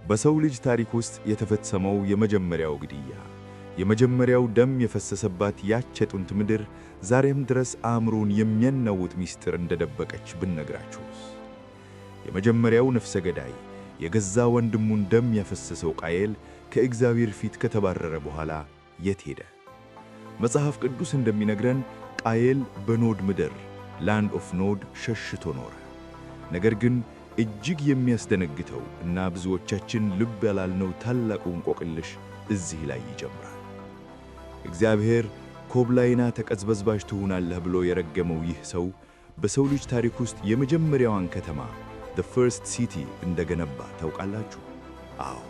በሰው ልጅ ታሪክ ውስጥ የተፈጸመው የመጀመሪያው ግድያ፣ የመጀመሪያው ደም የፈሰሰባት ያች የጥንት ምድር ዛሬም ድረስ አእምሮን የሚያናውጥ ምስጢር እንደደበቀች ብነግራችሁስ? የመጀመሪያው ነፍሰ ገዳይ የገዛ ወንድሙን ደም ያፈሰሰው ቃየል ከእግዚአብሔር ፊት ከተባረረ በኋላ የት ሄደ? መጽሐፍ ቅዱስ እንደሚነግረን ቃየል በኖድ ምድር ላንድ ኦፍ ኖድ ሸሽቶ ኖረ። ነገር ግን እጅግ የሚያስደነግጠው እና ብዙዎቻችን ልብ ያላልነው ታላቁ እንቆቅልሽ እዚህ ላይ ይጀምራል። እግዚአብሔር ኮብላይና ተቀዝበዝባዥ ትሆናለህ ብሎ የረገመው ይህ ሰው በሰው ልጅ ታሪክ ውስጥ የመጀመሪያዋን ከተማ the first city እንደገነባ ታውቃላችሁ? አዎ፣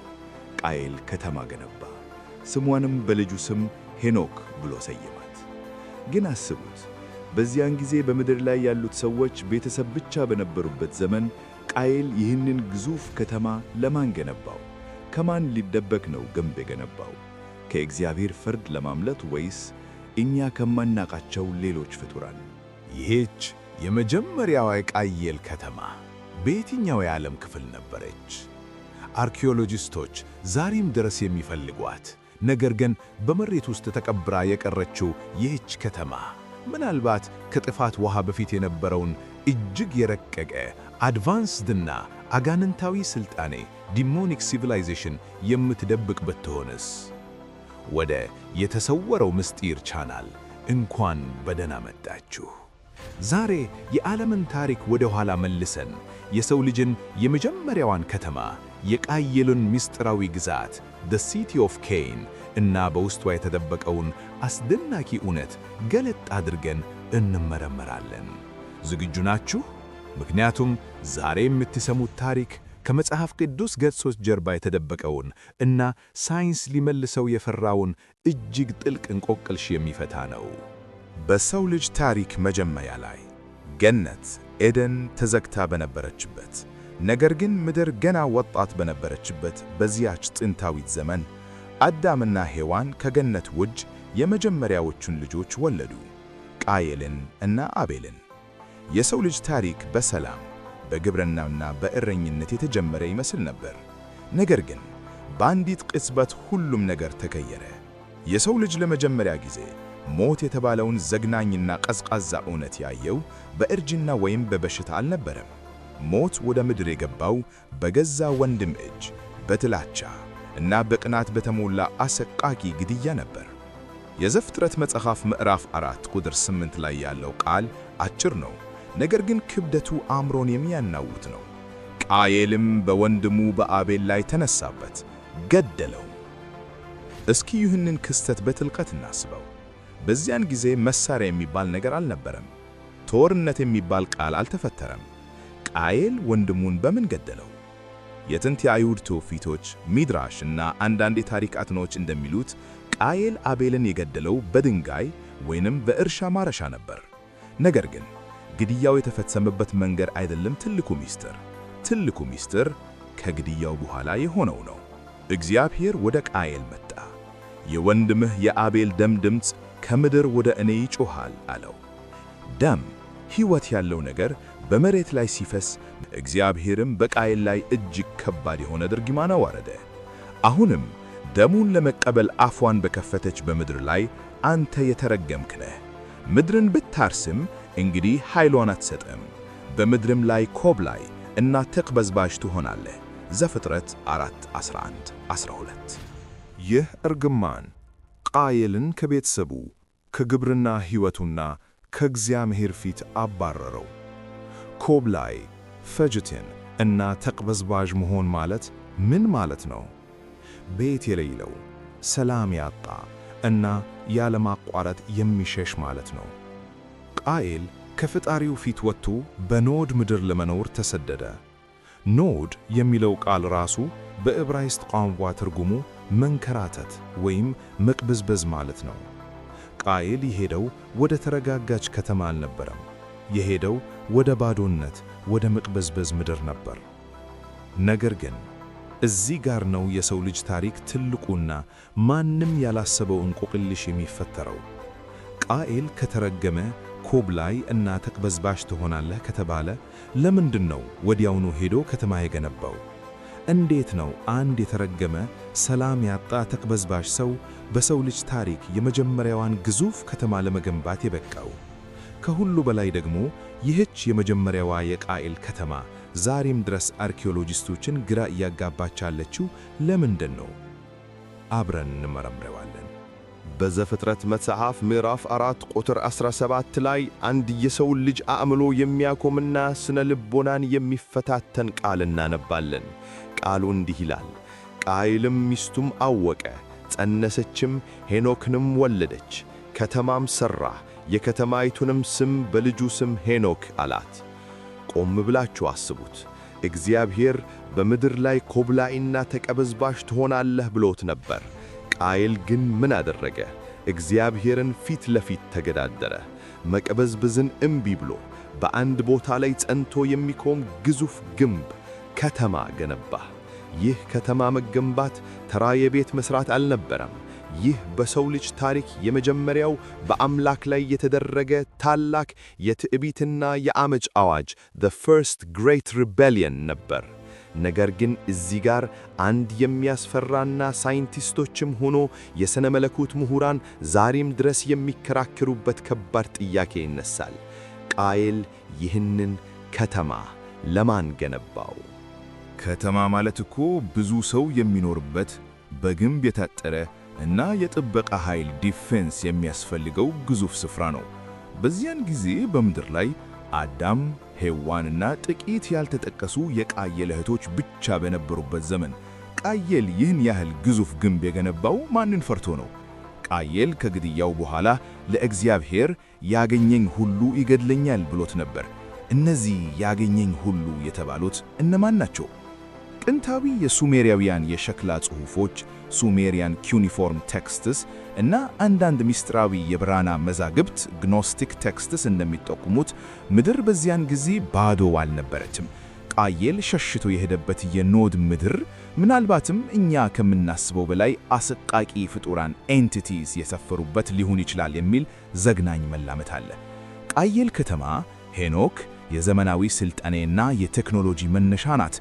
ቃየል ከተማ ገነባ። ስሟንም በልጁ ስም ሄኖክ ብሎ ሰየማት። ግን አስቡት፣ በዚያን ጊዜ በምድር ላይ ያሉት ሰዎች ቤተሰብ ብቻ በነበሩበት ዘመን ቃየል ይህንን ግዙፍ ከተማ ለማን ገነባው? ከማን ሊደበቅ ነው ግንብ የገነባው? ከእግዚአብሔር ፍርድ ለማምለጥ ወይስ እኛ ከማናቃቸው ሌሎች ፍጡራን? ይህች የመጀመሪያዋ የቃየል ከተማ በየትኛው የዓለም ክፍል ነበረች? አርኪኦሎጂስቶች ዛሬም ድረስ የሚፈልጓት ነገር ግን በመሬት ውስጥ ተቀብራ የቀረችው ይህች ከተማ ምናልባት ከጥፋት ውሃ በፊት የነበረውን እጅግ የረቀቀ አድቫንስድና አጋንንታዊ ሥልጣኔ ዲሞኒክ ሲቪላይዜሽን የምትደብቅ ብትሆንስ? ወደ የተሰወረው ምስጢር ቻናል እንኳን በደህና መጣችሁ። ዛሬ የዓለምን ታሪክ ወደ ኋላ መልሰን የሰው ልጅን የመጀመሪያዋን ከተማ የቃየልን ምስጢራዊ ግዛት the city of Cain እና በውስጧ የተደበቀውን አስደናቂ እውነት ገለጥ አድርገን እንመረመራለን። ዝግጁ ናችሁ? ምክንያቱም ዛሬ የምትሰሙት ታሪክ ከመጽሐፍ ቅዱስ ገጾች ጀርባ የተደበቀውን እና ሳይንስ ሊመልሰው የፈራውን እጅግ ጥልቅ እንቆቅልሽ የሚፈታ ነው። በሰው ልጅ ታሪክ መጀመሪያ ላይ ገነት ኤደን ተዘግታ በነበረችበት ነገር ግን ምድር ገና ወጣት በነበረችበት በዚያች ጥንታዊት ዘመን አዳምና ሔዋን ከገነት ውጭ የመጀመሪያዎቹን ልጆች ወለዱ፣ ቃየልን እና አቤልን። የሰው ልጅ ታሪክ በሰላም በግብርናና በእረኝነት የተጀመረ ይመስል ነበር። ነገር ግን በአንዲት ቅጽበት ሁሉም ነገር ተቀየረ። የሰው ልጅ ለመጀመሪያ ጊዜ ሞት የተባለውን ዘግናኝና ቀዝቃዛ እውነት ያየው በእርጅና ወይም በበሽታ አልነበረም። ሞት ወደ ምድር የገባው በገዛ ወንድም እጅ በጥላቻ እና በቅናት በተሞላ አሰቃቂ ግድያ ነበር። የዘፍጥረት መጽሐፍ ምዕራፍ 4 ቁጥር 8 ላይ ያለው ቃል አጭር ነው፣ ነገር ግን ክብደቱ አእምሮን የሚያናውጥ ነው። ቃየልም በወንድሙ በአቤል ላይ ተነሳበት፣ ገደለው። እስኪ ይህንን ክስተት በጥልቀት እናስበው። በዚያን ጊዜ መሳሪያ የሚባል ነገር አልነበረም። ጦርነት የሚባል ቃል አልተፈጠረም። ቃየል ወንድሙን በምን ገደለው? የጥንት የአይሁድ ትውፊቶች፣ ሚድራሽ እና አንዳንድ የታሪክ አጥኖች እንደሚሉት ቃየል አቤልን የገደለው በድንጋይ ወይንም በእርሻ ማረሻ ነበር። ነገር ግን ግድያው የተፈጸመበት መንገድ አይደለም ትልቁ ሚስጥር። ትልቁ ሚስጥር ከግድያው በኋላ የሆነው ነው። እግዚአብሔር ወደ ቃየል መጣ። የወንድምህ የአቤል ደም ድምፅ ከምድር ወደ እኔ ይጮኻል አለው። ደም ሕይወት ያለው ነገር በመሬት ላይ ሲፈስ እግዚአብሔርም በቃየል ላይ እጅግ ከባድ የሆነ ድርጊማን አወረደ። አሁንም ደሙን ለመቀበል አፏን በከፈተች በምድር ላይ አንተ የተረገምክ ነህ፣ ምድርን ብታርስም እንግዲህ ኃይሏን አትሰጥም፣ በምድርም ላይ ኮብላይ እና ተቅበዝባዥ ትሆናለህ። ዘፍጥረት 4:11-12። ይህ እርግማን ቃየልን ከቤተሰቡ ከግብርና ሕይወቱና ከእግዚአብሔር ፊት አባረረው። ኮብላይ፣ ፈጅትን እና ተቅበዝባዥ መሆን ማለት ምን ማለት ነው? ቤት የሌለው፣ ሰላም ያጣ እና ያለማቋረጥ የሚሸሽ ማለት ነው። ቃየል ከፈጣሪው ፊት ወጥቶ በኖድ ምድር ለመኖር ተሰደደ። ኖድ የሚለው ቃል ራሱ በዕብራይስጥ ቋንቋ ትርጉሙ መንከራተት ወይም መቅበዝበዝ ማለት ነው። ቃየል የሄደው ወደ ተረጋጋች ከተማ አልነበረም። የሄደው ወደ ባዶነት፣ ወደ መቅበዝበዝ ምድር ነበር። ነገር ግን እዚህ ጋር ነው የሰው ልጅ ታሪክ ትልቁና ማንም ያላሰበው እንቆቅልሽ የሚፈጠረው። ቃየል ከተረገመ ኮብላይ እና ተቅበዝባዥ ትሆናለህ ከተባለ ለምንድን ነው ወዲያውኑ ሄዶ ከተማ የገነባው? እንዴት ነው አንድ የተረገመ ሰላም ያጣ ተቅበዝባዥ ሰው በሰው ልጅ ታሪክ የመጀመሪያዋን ግዙፍ ከተማ ለመገንባት የበቃው? ከሁሉ በላይ ደግሞ ይህች የመጀመሪያዋ የቃየል ከተማ ዛሬም ድረስ አርኪኦሎጂስቶችን ግራ እያጋባች ያለችው ለምንድን ነው? አብረን እንመረምረዋለን። በዘፍጥረት መጽሐፍ ምዕራፍ 4 ቁጥር 17 ላይ አንድ የሰውን ልጅ አእምሮ የሚያኮምና ስነ ልቦናን የሚፈታተን ቃል እናነባለን። ቃሉ እንዲህ ይላል፣ ቃየልም ሚስቱም አወቀ፣ ጸነሰችም፣ ሄኖክንም ወለደች፣ ከተማም ሠራ፣ የከተማይቱንም ስም በልጁ ስም ሄኖክ አላት። ቆም ብላችሁ አስቡት። እግዚአብሔር በምድር ላይ ኮብላይና ተቀበዝባዥ ትሆናለህ ብሎት ነበር። ቃየል ግን ምን አደረገ? እግዚአብሔርን ፊት ለፊት ተገዳደረ። መቀበዝበዝን እምቢ ብሎ በአንድ ቦታ ላይ ጸንቶ የሚቆም ግዙፍ ግንብ ከተማ ገነባ። ይህ ከተማ መገንባት ተራ የቤት መሥራት አልነበረም። ይህ በሰው ልጅ ታሪክ የመጀመሪያው በአምላክ ላይ የተደረገ ታላቅ የትዕቢትና የአመፅ አዋጅ the first great rebellion ነበር። ነገር ግን እዚህ ጋር አንድ የሚያስፈራና ሳይንቲስቶችም ሆኖ የሥነ መለኮት ምሁራን ዛሬም ድረስ የሚከራከሩበት ከባድ ጥያቄ ይነሳል። ቃየል ይህንን ከተማ ለማን ገነባው? ከተማ ማለት እኮ ብዙ ሰው የሚኖርበት በግንብ የታጠረ እና የጥበቃ ኃይል ዲፌንስ የሚያስፈልገው ግዙፍ ስፍራ ነው። በዚያን ጊዜ በምድር ላይ አዳም፣ ሔዋንና ጥቂት ያልተጠቀሱ የቃየል እህቶች ብቻ በነበሩበት ዘመን ቃየል ይህን ያህል ግዙፍ ግንብ የገነባው ማንን ፈርቶ ነው? ቃየል ከግድያው በኋላ ለእግዚአብሔር ያገኘኝ ሁሉ ይገድለኛል ብሎት ነበር። እነዚህ ያገኘኝ ሁሉ የተባሉት እነማን ናቸው? ጥንታዊ የሱሜሪያውያን የሸክላ ጽሑፎች ሱሜሪያን ኩኒፎርም ቴክስትስ እና አንዳንድ ምስጢራዊ የብራና መዛግብት ግኖስቲክ ቴክስትስ እንደሚጠቁሙት ምድር በዚያን ጊዜ ባዶ አልነበረችም። ቃየል ሸሽቶ የሄደበት የኖድ ምድር ምናልባትም እኛ ከምናስበው በላይ አሰቃቂ ፍጡራን ኤንቲቲስ የሰፈሩበት ሊሆን ይችላል የሚል ዘግናኝ መላመት አለ። ቃየል ከተማ ሄኖክ የዘመናዊ ስልጣኔና የቴክኖሎጂ መነሻ ናት።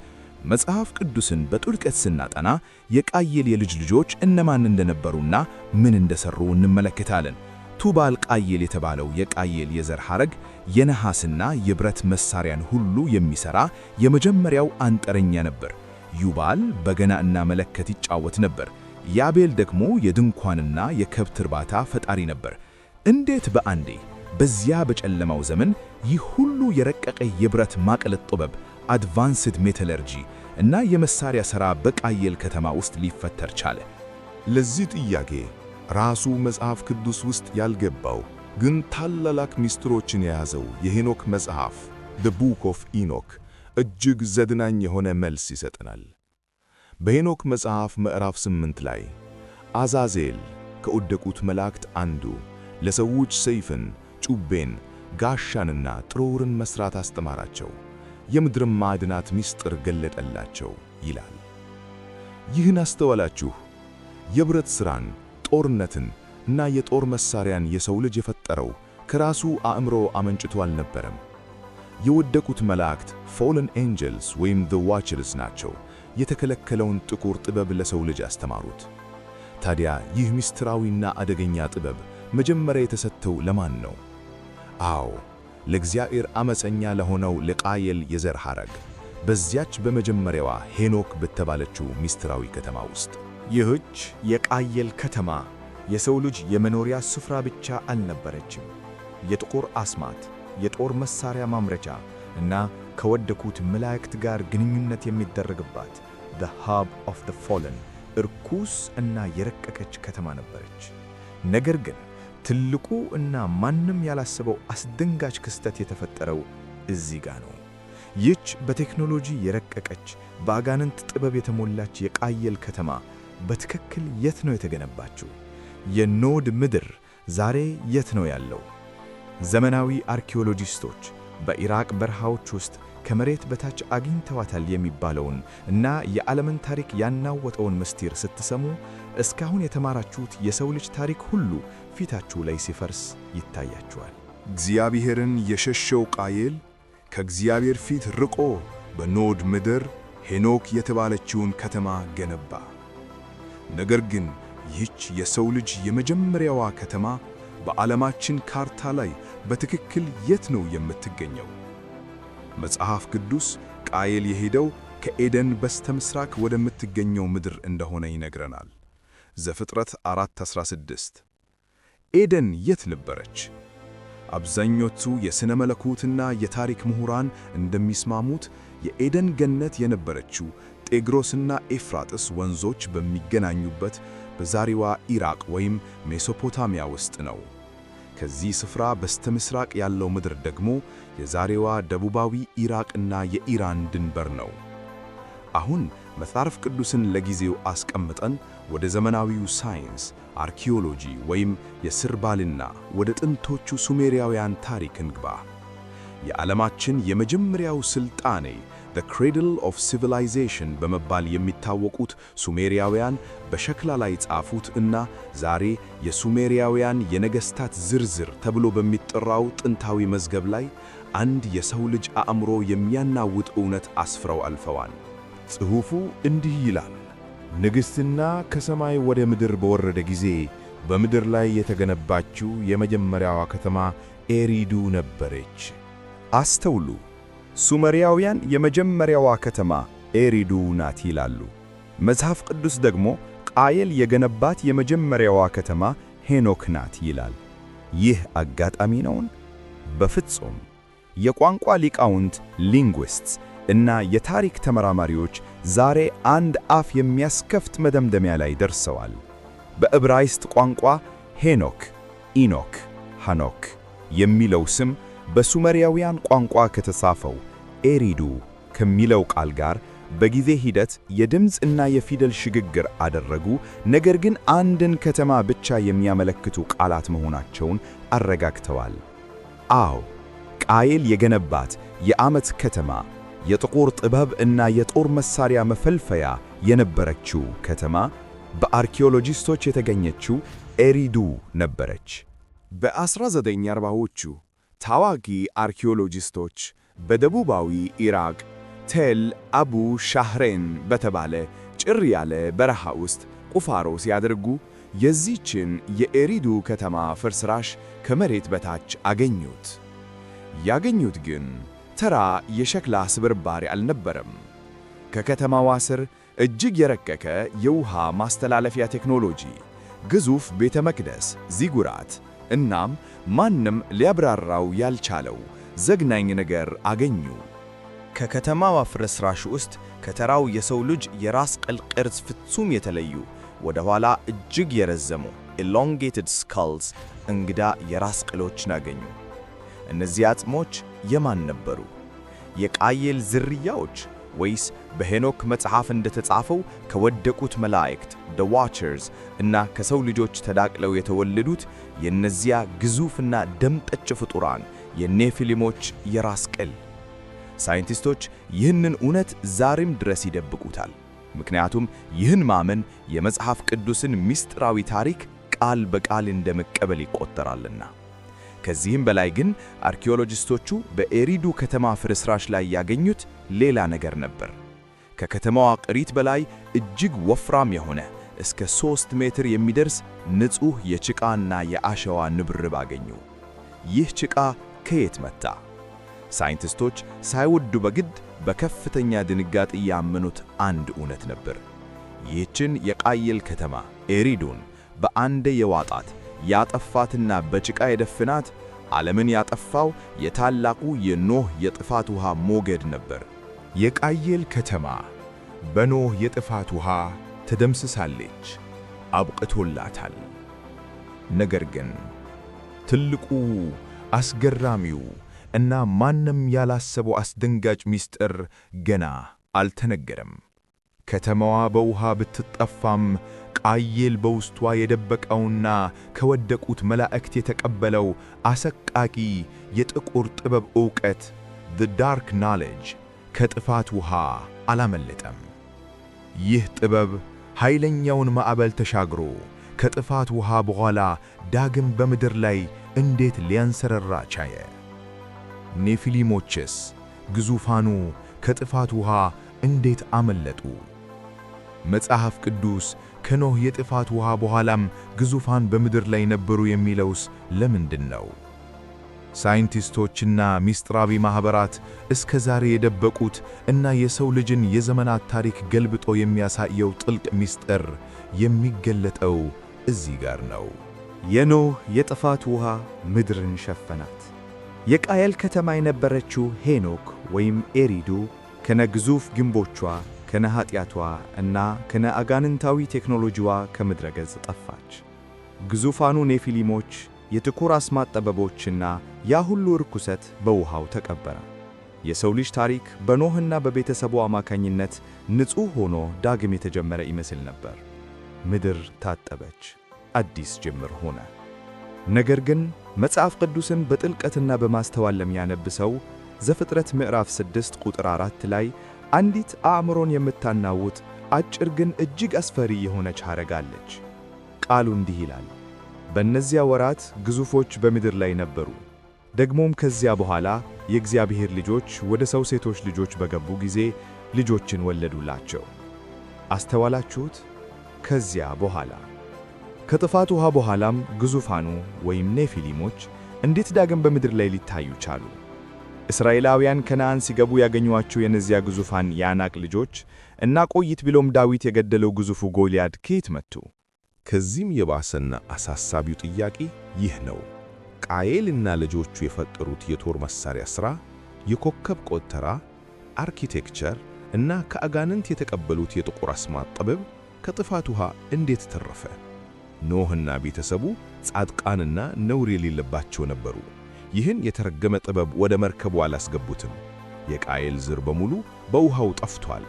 መጽሐፍ ቅዱስን በጥልቀት ስናጠና የቃየል የልጅ ልጆች እነማን እንደነበሩና ምን እንደሰሩ እንመለከታለን። ቱባል ቃየል የተባለው የቃየል የዘር ሐረግ የነሐስና የብረት መሳሪያን ሁሉ የሚሰራ የመጀመሪያው አንጥረኛ ነበር። ዩባል በገና እና መለከት ይጫወት ነበር። ያቤል ደግሞ የድንኳንና የከብት እርባታ ፈጣሪ ነበር። እንዴት በአንዴ በዚያ በጨለማው ዘመን ይህ ሁሉ የረቀቀ የብረት ማቅለጥ ጥበብ አድቫንስድ ሜታለርጂ እና የመሳሪያ ሥራ በቃየል ከተማ ውስጥ ሊፈጠር ቻለ? ለዚህ ጥያቄ ራሱ መጽሐፍ ቅዱስ ውስጥ ያልገባው ግን ታላላቅ ምስጢሮችን የያዘው የሄኖክ መጽሐፍ the book of enoch እጅግ ዘግናኝ የሆነ መልስ ይሰጠናል። በሄኖክ መጽሐፍ ምዕራፍ 8 ላይ አዛዜል ከወደቁት መላእክት አንዱ ለሰዎች ሰይፍን፣ ጩቤን፣ ጋሻንና ጥሩርን መስራት አስተማራቸው፣ የምድርም ማዕድናት ምስጢር ገለጠላቸው ይላል። ይህን አስተዋላችሁ? የብረት ሥራን፣ ጦርነትን እና የጦር መሳሪያን የሰው ልጅ የፈጠረው ከራሱ አእምሮ አመንጭቶ አልነበረም። የወደቁት መላእክት fallen angels ወይም the watchers ናቸው የተከለከለውን ጥቁር ጥበብ ለሰው ልጅ አስተማሩት። ታዲያ ይህ ምስጢራዊና አደገኛ ጥበብ መጀመሪያ የተሰጠው ለማን ነው? አዎ ለእግዚአብሔር አመፀኛ ለሆነው ለቃየል የዘር ሐረግ በዚያች በመጀመሪያዋ ሄኖክ በተባለችው ምስጢራዊ ከተማ ውስጥ። ይህች የቃየል ከተማ የሰው ልጅ የመኖሪያ ስፍራ ብቻ አልነበረችም። የጥቁር አስማት፣ የጦር መሳሪያ ማምረቻ እና ከወደቁት መላእክት ጋር ግንኙነት የሚደረግባት the hub of the fallen እርኩስ እና የረቀቀች ከተማ ነበረች። ነገር ግን ትልቁ እና ማንም ያላሰበው አስደንጋጭ ክስተት የተፈጠረው እዚህ ጋር ነው። ይህች በቴክኖሎጂ የረቀቀች በአጋንንት ጥበብ የተሞላች የቃየል ከተማ በትክክል የት ነው የተገነባችው? የኖድ ምድር ዛሬ የት ነው ያለው? ዘመናዊ አርኪኦሎጂስቶች በኢራቅ በረሃዎች ውስጥ ከመሬት በታች አግኝተዋታል የሚባለውን እና የዓለምን ታሪክ ያናወጠውን ምስጢር ስትሰሙ እስካሁን የተማራችሁት የሰው ልጅ ታሪክ ሁሉ ፊታችሁ ላይ ሲፈርስ ይታያችኋል። እግዚአብሔርን የሸሸው ቃየል ከእግዚአብሔር ፊት ርቆ በኖድ ምድር ሄኖክ የተባለችውን ከተማ ገነባ። ነገር ግን ይህች የሰው ልጅ የመጀመሪያዋ ከተማ በዓለማችን ካርታ ላይ በትክክል የት ነው የምትገኘው? መጽሐፍ ቅዱስ ቃየል የሄደው ከኤደን በስተምስራቅ ወደምትገኘው ምድር እንደሆነ ይነግረናል። ዘፍጥረት 4:16 ኤደን የት ነበረች? አብዛኞቹ የሥነ መለኮትና የታሪክ ምሁራን እንደሚስማሙት የኤደን ገነት የነበረችው ጤግሮስና ኤፍራጥስ ወንዞች በሚገናኙበት በዛሬዋ ኢራቅ ወይም ሜሶፖታሚያ ውስጥ ነው። ከዚህ ስፍራ በስተምስራቅ ያለው ምድር ደግሞ የዛሬዋ ደቡባዊ ኢራቅና የኢራን ድንበር ነው። አሁን መጽሐፍ ቅዱስን ለጊዜው አስቀምጠን ወደ ዘመናዊው ሳይንስ አርኪኦሎጂ ወይም የስርባልና ወደ ጥንቶቹ ሱሜሪያውያን ታሪክ እንግባ። የዓለማችን የመጀመሪያው ሥልጣኔ the cradle of civilization በመባል የሚታወቁት ሱሜሪያውያን በሸክላ ላይ ጻፉት እና ዛሬ የሱሜሪያውያን የነገሥታት ዝርዝር ተብሎ በሚጠራው ጥንታዊ መዝገብ ላይ አንድ የሰው ልጅ አእምሮ የሚያናውጥ እውነት አስፍረው አልፈዋል። ጽሑፉ እንዲህ ይላል፣ ንግሥትና ከሰማይ ወደ ምድር በወረደ ጊዜ በምድር ላይ የተገነባችው የመጀመሪያዋ ከተማ ኤሪዱ ነበረች። አስተውሉ፣ ሱሜራውያን የመጀመሪያዋ ከተማ ኤሪዱ ናት ይላሉ። መጽሐፍ ቅዱስ ደግሞ ቃየል የገነባት የመጀመሪያዋ ከተማ ሄኖክ ናት ይላል። ይህ አጋጣሚ ነውን? በፍጹም። የቋንቋ ሊቃውንት ሊንጉዊስትስ እና የታሪክ ተመራማሪዎች ዛሬ አንድ አፍ የሚያስከፍት መደምደሚያ ላይ ደርሰዋል። በዕብራይስጥ ቋንቋ ሄኖክ፣ ኢኖክ፣ ሐኖክ የሚለው ስም በሱሜራውያን ቋንቋ ከተጻፈው ኤሪዱ ከሚለው ቃል ጋር በጊዜ ሂደት የድምፅ እና የፊደል ሽግግር አደረጉ። ነገር ግን አንድን ከተማ ብቻ የሚያመለክቱ ቃላት መሆናቸውን አረጋግጠዋል። አዎ፣ ቃየል የገነባት የዓመት ከተማ የጥቁር ጥበብ እና የጦር መሳሪያ መፈልፈያ የነበረችው ከተማ በአርኪኦሎጂስቶች የተገኘችው ኤሪዱ ነበረች። በ1940ዎቹ ታዋቂ አርኪኦሎጂስቶች በደቡባዊ ኢራቅ ቴል አቡ ሻህሬን በተባለ ጭር ያለ በረሃ ውስጥ ቁፋሮ ሲያደርጉ የዚህችን የኤሪዱ ከተማ ፍርስራሽ ከመሬት በታች አገኙት። ያገኙት ግን ተራ የሸክላ ስብርባሪ አልነበረም። ከከተማዋ ስር እጅግ የረቀቀ የውሃ ማስተላለፊያ ቴክኖሎጂ፣ ግዙፍ ቤተ መቅደስ ዚጉራት እናም ማንም ሊያብራራው ያልቻለው ዘግናኝ ነገር አገኙ። ከከተማዋ ፍርስራሽ ውስጥ ከተራው የሰው ልጅ የራስ ቅል ቅርጽ ፍጹም የተለዩ ወደ ኋላ እጅግ የረዘሙ elongated skulls እንግዳ የራስ ቅሎችን አገኙ። እነዚህ አጽሞች የማን ነበሩ? የቃየል ዝርያዎች ወይስ በሄኖክ መጽሐፍ እንደተጻፈው ከወደቁት መላእክት the watchers እና ከሰው ልጆች ተዳቅለው የተወለዱት የእነዚያ ግዙፍና ደምጠጭ ፍጡራን የኔፊሊሞች የራስ ቅል? ሳይንቲስቶች ይህንን እውነት ዛሬም ድረስ ይደብቁታል። ምክንያቱም ይህን ማመን የመጽሐፍ ቅዱስን ምስጢራዊ ታሪክ ቃል በቃል እንደመቀበል ይቆጠራልና። ከዚህም በላይ ግን አርኪኦሎጂስቶቹ በኤሪዱ ከተማ ፍርስራሽ ላይ ያገኙት ሌላ ነገር ነበር። ከከተማዋ ቅሪት በላይ እጅግ ወፍራም የሆነ እስከ 3 ሜትር የሚደርስ ንጹሕ የጭቃና የአሸዋ ንብርብ አገኙ። ይህ ጭቃ ከየት መጣ? ሳይንቲስቶች ሳይወዱ በግድ በከፍተኛ ድንጋጤ ያመኑት አንድ እውነት ነበር። ይህችን የቃየል ከተማ ኤሪዱን በአንዴ የዋጣት ያጠፋትና በጭቃ የደፍናት ዓለምን ያጠፋው የታላቁ የኖህ የጥፋት ውሃ ሞገድ ነበር። የቃየል ከተማ በኖህ የጥፋት ውሃ ተደምስሳለች፣ አብቅቶላታል። ነገር ግን ትልቁ አስገራሚው እና ማንም ያላሰበው አስደንጋጭ ምስጢር ገና አልተነገረም። ከተማዋ በውሃ ብትጠፋም ቃየል በውስጧ የደበቀውና ከወደቁት መላእክት የተቀበለው አሰቃቂ የጥቁር ጥበብ ዕውቀት the dark knowledge ከጥፋት ውሃ አላመለጠም። ይህ ጥበብ ኃይለኛውን ማዕበል ተሻግሮ ከጥፋት ውሃ በኋላ ዳግም በምድር ላይ እንዴት ሊያንሰራራ ቻየ? ኔፊሊሞችስ ግዙፋኑ ከጥፋት ውሃ እንዴት አመለጡ? መጽሐፍ ቅዱስ ከኖህ የጥፋት ውሃ በኋላም ግዙፋን በምድር ላይ ነበሩ የሚለውስ ለምንድን ነው? ሳይንቲስቶችና ሚስጥራዊ ማኅበራት እስከ ዛሬ የደበቁት እና የሰው ልጅን የዘመናት ታሪክ ገልብጦ የሚያሳየው ጥልቅ ሚስጥር የሚገለጠው እዚህ ጋር ነው። የኖህ የጥፋት ውሃ ምድርን ሸፈናት። የቃየል ከተማ የነበረችው ሄኖክ ወይም ኤሪዱ ከነግዙፍ ግንቦቿ ከነኃጢአቷ እና ከነአጋንንታዊ ቴክኖሎጂዋ ከምድረ ገጽ ጠፋች። ግዙፋኑ ኔፊሊሞች፣ የጥቁር አስማት ጠበቦችና ያ ሁሉ ርኩሰት በውሃው ተቀበረ። የሰው ልጅ ታሪክ በኖህና በቤተሰቡ አማካኝነት ንጹሕ ሆኖ ዳግም የተጀመረ ይመስል ነበር። ምድር ታጠበች፣ አዲስ ጅምር ሆነ። ነገር ግን መጽሐፍ ቅዱስን በጥልቀትና በማስተዋል ለሚያነብ ሰው ዘፍጥረት ምዕራፍ 6 ቁጥር 4 ላይ አንዲት አእምሮን የምታናውጥ አጭር ግን እጅግ አስፈሪ የሆነች ሐረግ አለች። ቃሉ እንዲህ ይላል፣ በእነዚያ ወራት ግዙፎች በምድር ላይ ነበሩ። ደግሞም ከዚያ በኋላ የእግዚአብሔር ልጆች ወደ ሰው ሴቶች ልጆች በገቡ ጊዜ ልጆችን ወለዱላቸው። አስተዋላችሁት? ከዚያ በኋላ ከጥፋት ውሃ በኋላም ግዙፋኑ ወይም ኔፊሊሞች እንዴት ዳግም በምድር ላይ ሊታዩ ቻሉ? እስራኤላውያን ከነዓን ሲገቡ ያገኟቸው የእነዚያ ግዙፋን የአናቅ ልጆች እና ቆይት ብሎም ዳዊት የገደለው ግዙፉ ጎልያድ ከየት መጡ? ከዚህም የባሰና አሳሳቢው ጥያቄ ይህ ነው። ቃየልና ልጆቹ የፈጠሩት የጦር መሳሪያ ሥራ፣ የኮከብ ቆጠራ፣ አርኪቴክቸር እና ከአጋንንት የተቀበሉት የጥቁር አስማት ጥበብ ከጥፋት ውሃ እንዴት ተረፈ? ኖህና ቤተሰቡ ጻድቃንና ነውር የሌለባቸው ነበሩ። ይህን የተረገመ ጥበብ ወደ መርከቡ አላስገቡትም። የቃየል ዘር በሙሉ በውሃው ጠፍቷል።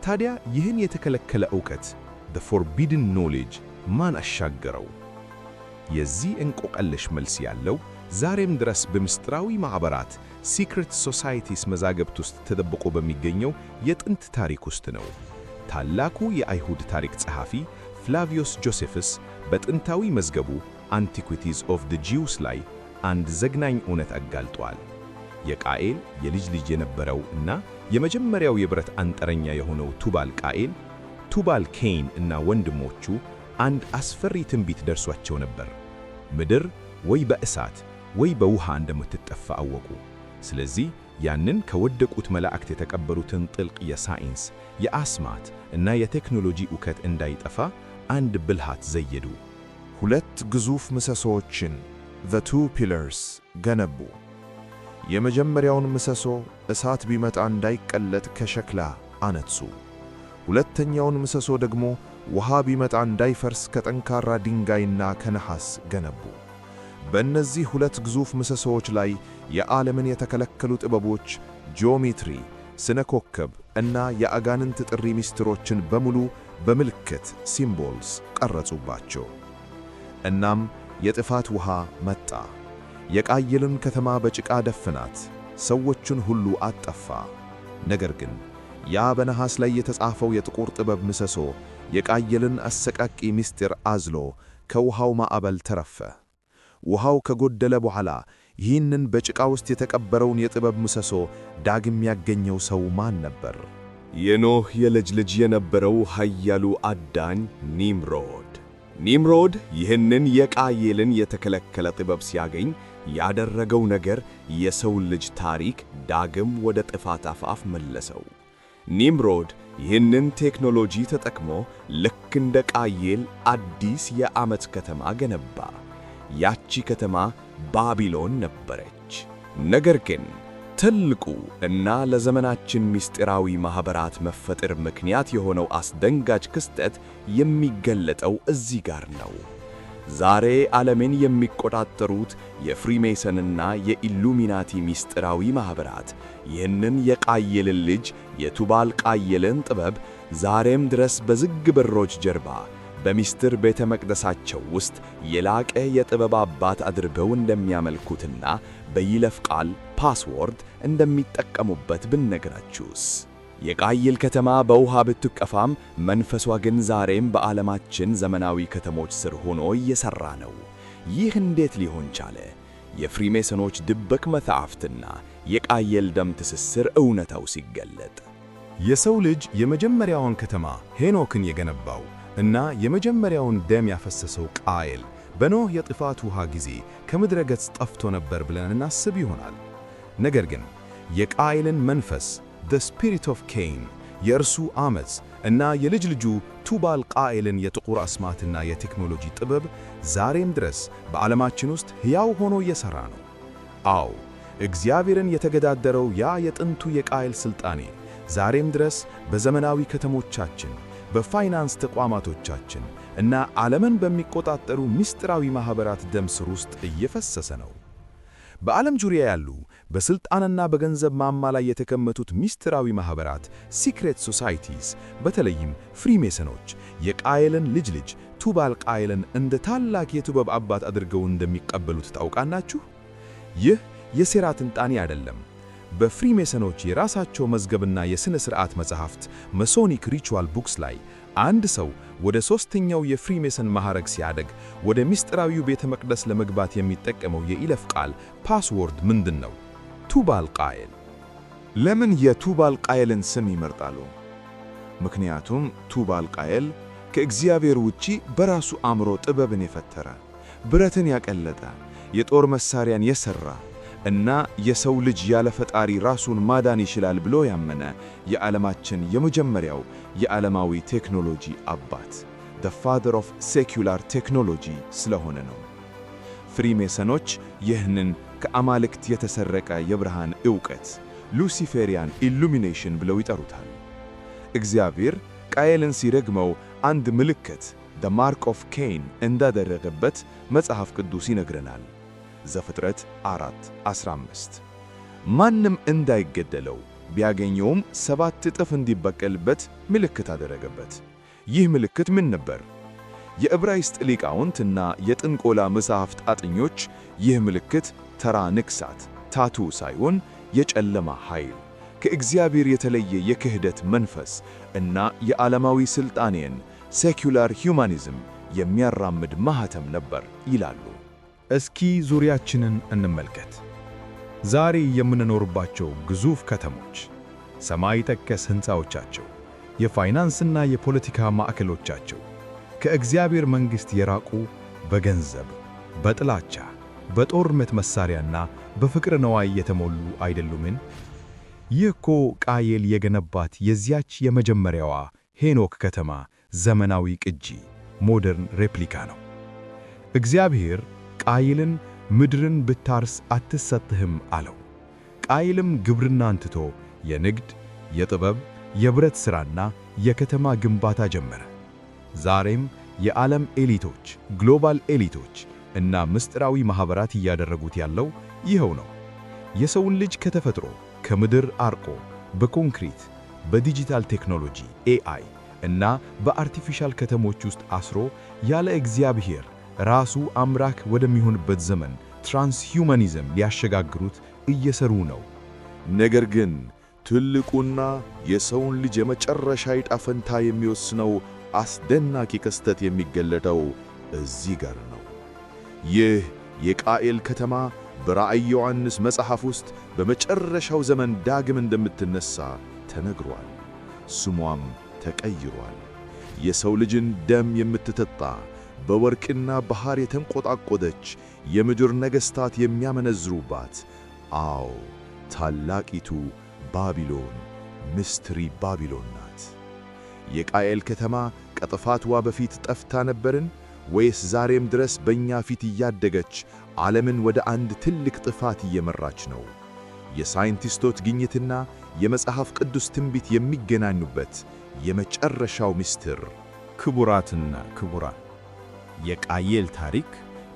ታዲያ ይህን የተከለከለ ዕውቀት the forbidden knowledge ማን አሻገረው? የዚህ እንቆቅልሽ መልስ ያለው ዛሬም ድረስ በምስጢራዊ ማኅበራት secret societies መዛግብት ውስጥ ተደብቆ በሚገኘው የጥንት ታሪክ ውስጥ ነው። ታላቁ የአይሁድ ታሪክ ጸሐፊ ፍላቪዮስ ጆሴፈስ በጥንታዊ መዝገቡ Antiquities of the Jews ላይ አንድ ዘግናኝ እውነት አጋልጧል። የቃየል የልጅ ልጅ የነበረው እና የመጀመሪያው የብረት አንጥረኛ የሆነው ቱባል ቃየል፣ ቱባል ኬይን እና ወንድሞቹ አንድ አስፈሪ ትንቢት ደርሷቸው ነበር። ምድር ወይ በእሳት ወይ በውሃ እንደምትጠፋ አወቁ። ስለዚህ ያንን ከወደቁት መላእክት የተቀበሉትን ጥልቅ የሳይንስ የአስማት እና የቴክኖሎጂ ዕውቀት እንዳይጠፋ አንድ ብልሃት ዘየዱ። ሁለት ግዙፍ ምሰሶዎችን the two pillars ገነቡ። የመጀመሪያውን ምሰሶ እሳት ቢመጣ እንዳይቀለጥ ከሸክላ አነጹ። ሁለተኛውን ምሰሶ ደግሞ ውሃ ቢመጣ እንዳይፈርስ ከጠንካራ ድንጋይና ከነሐስ ገነቡ። በእነዚህ ሁለት ግዙፍ ምሰሶዎች ላይ የዓለምን የተከለከሉ ጥበቦች፣ ጂኦሜትሪ፣ ስነ ኮከብ እና የአጋንንት ጥሪ ምስጢሮችን በሙሉ በምልክት ሲምቦልስ ቀረጹባቸው። እናም የጥፋት ውሃ መጣ። የቃየልን ከተማ በጭቃ ደፍናት፣ ሰዎቹን ሁሉ አጠፋ። ነገር ግን ያ በነሐስ ላይ የተጻፈው የጥቁር ጥበብ ምሰሶ የቃየልን አሰቃቂ ምስጢር አዝሎ ከውሃው ማዕበል ተረፈ። ውሃው ከጎደለ በኋላ ይህንን በጭቃ ውስጥ የተቀበረውን የጥበብ ምሰሶ ዳግም ያገኘው ሰው ማን ነበር? የኖህ የልጅ ልጅ የነበረው ኃያሉ አዳኝ ኒምሮድ። ኒምሮድ ይህንን የቃየልን የተከለከለ ጥበብ ሲያገኝ ያደረገው ነገር የሰውን ልጅ ታሪክ ዳግም ወደ ጥፋት አፋፍ መለሰው። ኒምሮድ ይህንን ቴክኖሎጂ ተጠቅሞ ልክ እንደ ቃየል አዲስ የዓመት ከተማ ገነባ። ያቺ ከተማ ባቢሎን ነበረች። ነገር ግን ትልቁ እና ለዘመናችን ምስጢራዊ ማኅበራት መፈጠር ምክንያት የሆነው አስደንጋጭ ክስተት የሚገለጠው እዚህ ጋር ነው። ዛሬ ዓለምን የሚቆጣጠሩት የፍሪሜሰንና የኢሉሚናቲ ምስጢራዊ ማኅበራት ይህንን የቃየልን ልጅ የቱባል ቃየልን ጥበብ ዛሬም ድረስ በዝግ በሮች ጀርባ በሚስጥር ቤተ መቅደሳቸው ውስጥ የላቀ የጥበብ አባት አድርገው እንደሚያመልኩትና በይለፍ ቃል ፓስወርድ እንደሚጠቀሙበት ብነግራችሁስ? የቃየል ከተማ በውሃ ብትቀፋም መንፈሷ ግን ዛሬም በዓለማችን ዘመናዊ ከተሞች ስር ሆኖ እየሠራ ነው። ይህ እንዴት ሊሆን ቻለ? የፍሪሜሰኖች ድብቅ መጻሕፍትና የቃየል ደም ትስስር እውነታው ሲገለጥ የሰው ልጅ የመጀመሪያውን ከተማ ሄኖክን የገነባው እና የመጀመሪያውን ደም ያፈሰሰው ቃየል በኖህ የጥፋት ውሃ ጊዜ ከምድረ ገጽ ጠፍቶ ነበር ብለን እናስብ ይሆናል። ነገር ግን የቃየልን መንፈስ the spirit of Cain የእርሱ ዓመፅ እና የልጅ ልጁ ቱባል ቃየልን የጥቁር አስማትና የቴክኖሎጂ ጥበብ ዛሬም ድረስ በዓለማችን ውስጥ ሕያው ሆኖ እየሠራ ነው። አዎ፣ እግዚአብሔርን የተገዳደረው ያ የጥንቱ የቃየል ሥልጣኔ ዛሬም ድረስ በዘመናዊ ከተሞቻችን፣ በፋይናንስ ተቋማቶቻችን እና ዓለምን በሚቆጣጠሩ ምስጢራዊ ማኅበራት ደም ስር ውስጥ እየፈሰሰ ነው። በዓለም ዙሪያ ያሉ በሥልጣንና በገንዘብ ማማ ላይ የተቀመጡት ምስጢራዊ ማኅበራት ሲክሬት ሶሳይቲስ፣ በተለይም ፍሪሜሰኖች የቃየልን ልጅ ቱባል ቃየልን እንደ ታላቅ የጥበብ አባት አድርገው እንደሚቀበሉት ታውቃላችሁ? ይህ የሴራ ትንታኔ አይደለም። በፍሪሜሰኖች የራሳቸው መዝገብና የሥነ ሥርዓት መጻሕፍት ማሶኒክ ሪቹዋል ቡክስ ላይ አንድ ሰው ወደ ሦስተኛው የፍሪሜሰን ማዕረግ ሲያደግ ወደ ምስጢራዊው ቤተ መቅደስ ለመግባት የሚጠቀመው የይለፍ ቃል ፓስወርድ ምንድን ነው? ቱባል ቃየል። ለምን የቱባል ቃየልን ስም ይመርጣሉ? ምክንያቱም ቱባል ቃየል ከእግዚአብሔር ውጪ በራሱ አእምሮ ጥበብን የፈጠረ፣ ብረትን ያቀለጠ፣ የጦር መሣሪያን የሠራ እና የሰው ልጅ ያለ ፈጣሪ ራሱን ማዳን ይችላል ብሎ ያመነ የዓለማችን የመጀመሪያው የዓለማዊ ቴክኖሎጂ አባት the father of secular technology ስለሆነ ነው። ፍሪሜሰኖች ይህንን ከአማልክት የተሰረቀ የብርሃን ዕውቀት ሉሲፌሪያን ኢሉሚኔሽን ብለው ይጠሩታል። እግዚአብሔር ቃየልን ሲረግመው አንድ ምልክት the mark of Cain እንዳደረገበት መጽሐፍ ቅዱስ ይነግረናል። ዘፍጥረት 4:15 ማንም እንዳይገደለው ቢያገኘውም 7 እጥፍ እንዲበቀልበት ምልክት አደረገበት። ይህ ምልክት ምን ነበር? የዕብራይስጥ ሊቃውንትና የጥንቆላ መጻሕፍት አጥኞች ይህ ምልክት ተራ ንቅሳት ታቱ ሳይሆን የጨለማ ኃይል፣ ከእግዚአብሔር የተለየ የክህደት መንፈስ እና የዓለማዊ ሥልጣኔን ሴኩላር ሁማኒዝም የሚያራምድ ማኅተም ነበር ይላሉ። እስኪ ዙሪያችንን እንመልከት። ዛሬ የምንኖርባቸው ግዙፍ ከተሞች፣ ሰማይ ጠቀስ ሕንፃዎቻቸው፣ የፋይናንስና የፖለቲካ ማዕከሎቻቸው ከእግዚአብሔር መንግሥት የራቁ በገንዘብ፣ በጥላቻ፣ በጦርነት መሣሪያና በፍቅር ነዋይ የተሞሉ አይደሉምን? ይህ እኮ ቃየል የገነባት የዚያች የመጀመሪያዋ ሄኖክ ከተማ ዘመናዊ ቅጂ ሞደርን ሬፕሊካ ነው። እግዚአብሔር ቃየልን ምድርን ብታርስ አትሰጥህም አለው። ቃየልም ግብርናን ትቶ የንግድ፣ የጥበብ፣ የብረት ሥራና የከተማ ግንባታ ጀመረ። ዛሬም የዓለም ኤሊቶች፣ ግሎባል ኤሊቶች እና ምስጢራዊ ማኅበራት እያደረጉት ያለው ይኸው ነው። የሰውን ልጅ ከተፈጥሮ ከምድር አርቆ በኮንክሪት፣ በዲጂታል ቴክኖሎጂ ኤአይ እና በአርቲፊሻል ከተሞች ውስጥ አስሮ ያለ እግዚአብሔር ራሱ አምላክ ወደሚሆንበት ዘመን ትራንስሁማኒዝም ሊያሸጋግሩት እየሰሩ ነው። ነገር ግን ትልቁና የሰውን ልጅ የመጨረሻ ዕጣ ፈንታ የሚወስነው አስደናቂ ክስተት የሚገለጠው እዚህ ጋር ነው። ይህ የቃየል ከተማ በራእይ ዮሐንስ መጽሐፍ ውስጥ በመጨረሻው ዘመን ዳግም እንደምትነሳ ተነግሯል። ስሟም ተቀይሯል። የሰው ልጅን ደም የምትጠጣ በወርቅና ባህር የተንቆጣቆደች የምድር ነገሥታት የሚያመነዝሩባት፣ አዎ ታላቂቱ ባቢሎን፣ ምስጢሪ ባቢሎን ናት። የቃየል ከተማ ከጥፋትዋ በፊት ጠፍታ ነበርን ወይስ ዛሬም ድረስ በእኛ ፊት እያደገች ዓለምን ወደ አንድ ትልቅ ጥፋት እየመራች ነው? የሳይንቲስቶች ግኝትና የመጽሐፍ ቅዱስ ትንቢት የሚገናኙበት የመጨረሻው ምስጢር። ክቡራትና ክቡራን፣ የቃየል ታሪክ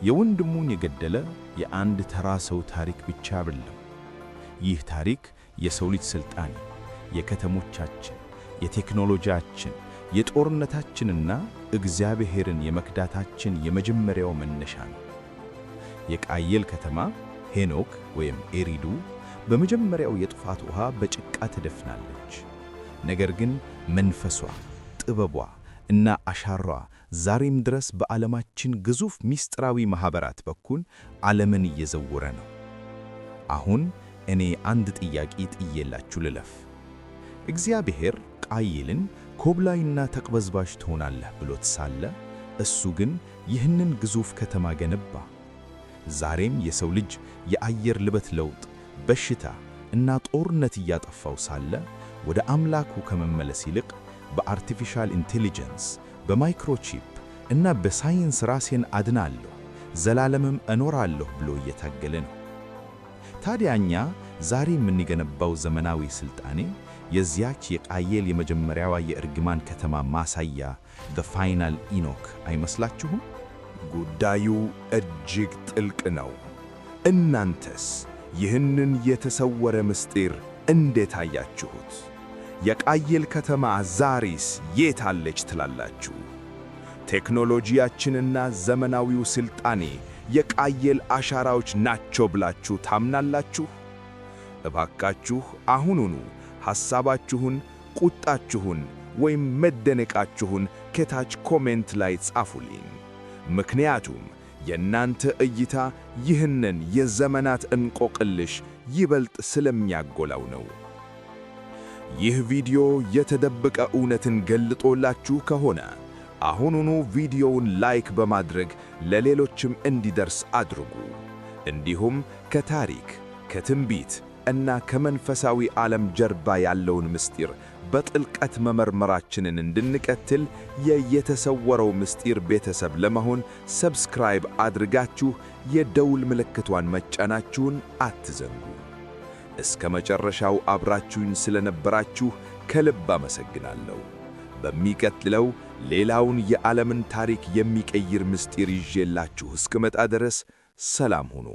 የወንድሙን የገደለ የአንድ ተራ ሰው ታሪክ ብቻ አይደለም። ይህ ታሪክ የሰው ልጅ ሥልጣኔ፣ የከተሞቻችን፣ የቴክኖሎጂያችን፣ የጦርነታችንና እግዚአብሔርን የመክዳታችን የመጀመሪያው መነሻ ነው። የቃየል ከተማ ሄኖክ ወይም ኤሪዱ በመጀመሪያው የጥፋት ውሃ በጭቃ ትደፍናለች። ነገር ግን መንፈሷ፣ ጥበቧ እና አሻሯ ዛሬም ድረስ በዓለማችን ግዙፍ ምስጢራዊ ማኅበራት በኩል ዓለምን እየዘወረ ነው። አሁን እኔ አንድ ጥያቄ ጥዬላችሁ ልለፍ። እግዚአብሔር ቃየልን ኮብላይና ተቅበዝባዥ ትሆናለህ ብሎት ሳለ እሱ ግን ይህንን ግዙፍ ከተማ ገነባ። ዛሬም የሰው ልጅ የአየር ልበት ለውጥ፣ በሽታ እና ጦርነት እያጠፋው ሳለ ወደ አምላኩ ከመመለስ ይልቅ በአርቲፊሻል ኢንቴሊጀንስ፣ በማይክሮቺፕ እና በሳይንስ ራሴን አድናለሁ ዘላለምም እኖራለሁ ብሎ እየታገለ ነው። ታዲያ እኛ ዛሬ የምንገነባው ዘመናዊ ስልጣኔ የዚያች የቃየል የመጀመሪያዋ የእርግማን ከተማ ማሳያ the final ኢኖክ አይመስላችሁም? ጉዳዩ እጅግ ጥልቅ ነው። እናንተስ ይህንን የተሰወረ ምስጢር እንዴት አያችሁት? የቃየል ከተማ ዛሬስ የት አለች ትላላችሁ? ቴክኖሎጂያችንና ዘመናዊው ስልጣኔ የቃየል አሻራዎች ናቸው ብላችሁ ታምናላችሁ? እባካችሁ አሁኑኑ ሐሳባችሁን፣ ቁጣችሁን ወይም መደነቃችሁን ከታች ኮሜንት ላይ ጻፉልኝ። ምክንያቱም የእናንተ እይታ ይህንን የዘመናት እንቆቅልሽ ይበልጥ ስለሚያጎላው ነው። ይህ ቪዲዮ የተደበቀ እውነትን ገልጦላችሁ ከሆነ አሁኑኑ ቪዲዮውን ላይክ በማድረግ ለሌሎችም እንዲደርስ አድርጉ። እንዲሁም ከታሪክ፣ ከትንቢት እና ከመንፈሳዊ ዓለም ጀርባ ያለውን ምስጢር በጥልቀት መመርመራችንን እንድንቀጥል የተሰወረው ምስጢር ቤተሰብ ለመሆን ሰብስክራይብ አድርጋችሁ የደውል ምልክቷን መጫናችሁን አትዘንጉ። እስከ መጨረሻው አብራችሁኝ ስለነበራችሁ ከልብ አመሰግናለሁ። በሚቀጥለው ሌላውን የዓለምን ታሪክ የሚቀይር ምስጢር ይዤላችሁ እስክመጣ ድረስ ሰላም ሁኑ።